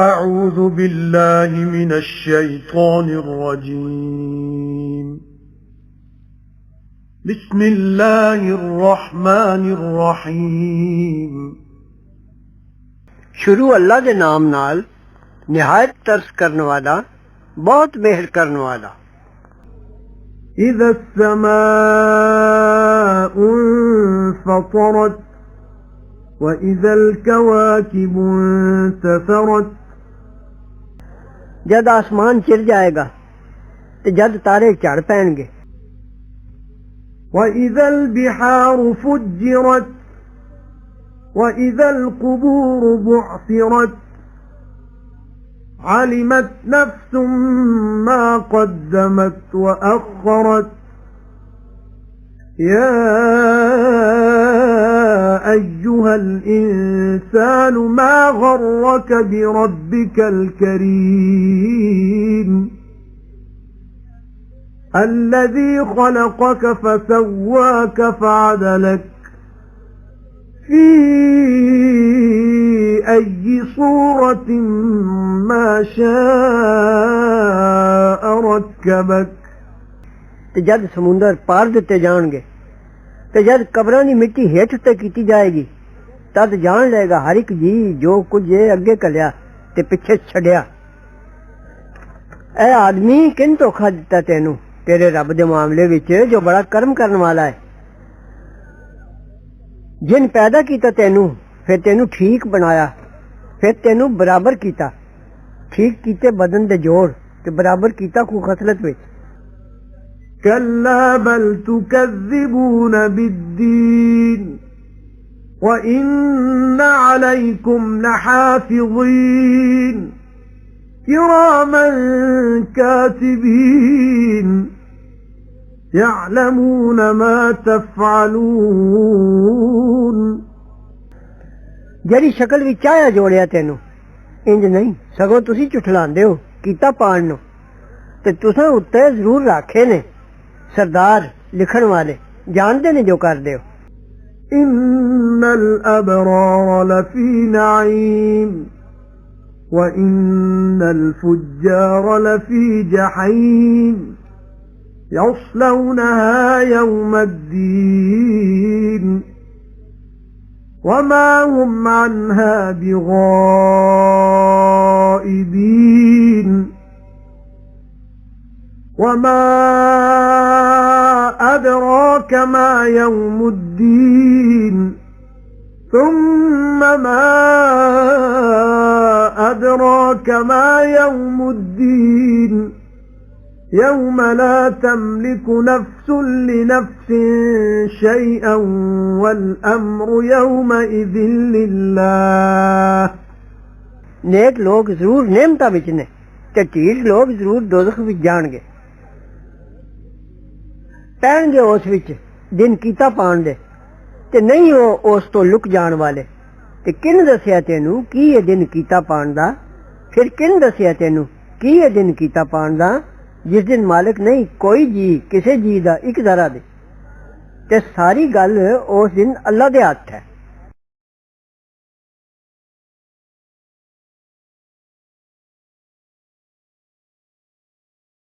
أعوذ بالله من الشيطان الرجيم بسم الله الرحمن الرحيم शुरू अल्लाह दे नाम नाल निहायत तरस करने वाला बहुत मेहर करने वाला। إذا السماء انفطرت وإذا الكواكب انتثرت जद आसमान चिर जाएगा ते जद तारे झड़ पैणगे। وإذا البحار فجرت وإذا القبور بعثرت علمت نفس ما قدمت وأخرت يا أيها الإنسان ما غرك بربك الكريم الذي خلقك فسواك فعدلك في أي صورة ما شاء ركبك ते जद समुंदर पार दिते जाणगे ते जद कबरां दी मिट्टी हेठ ते कीती जाएगी तद जान लेगा हर एक जी जो कुछ अगे कलिया ते पिछे छड़िया। ऐ आदमी किन धोखा दिता तेनू तेरे रब दे मामले विच जो बड़ा कर्म करने वाला है। जिन पैदा कीता तेनू फिर तेनू ठीक बनाया फिर तेनू बराबर कीता ठीक कीते बदन दे जोड़ ते बराबर कीता को खसलत विच। كلا بل تكذبون بالدين وإن عليكم لحافظين كراما كاتبين يعلمون ما تفعلون जड़ी शक्ल विच आया जोड़िया तेनू इंज नहीं सगों तुसी झुठलांदे हो कीता पाण नु ते तुसां उत्ते जरूर राखे ने सरदार लिखण वाले जानते ने जो करदे हो। إن الأبرار لفي نعيم وإن الفجار لفي جحيم يصلونها يوم الدين وما هم عنها بغائبين وما أدراك ما يوم الدين ثم ما أدراك ما يوم الدين يوم لا تملك نفس لنفس شيئا والأمر يومئذ لله। नेक लोग जरूर नेमता विच ने ते ढीठ लोग जरूर दोज़ख विच जाणगे। पैणगे उस विच दिन कीता पाण दे ते नहीं हो उस तो लुक जाण वाले। ते किन दसिया तेनू की ये दिन कीता पाण दा फिर किन दसिया तेनू की ये दिन कीता पाण दा जिस दिन मालिक नहीं कोई जी किसे जी दा इक जरा दे ते सारी गल उस दिन अल्लाह दे हत्थ है।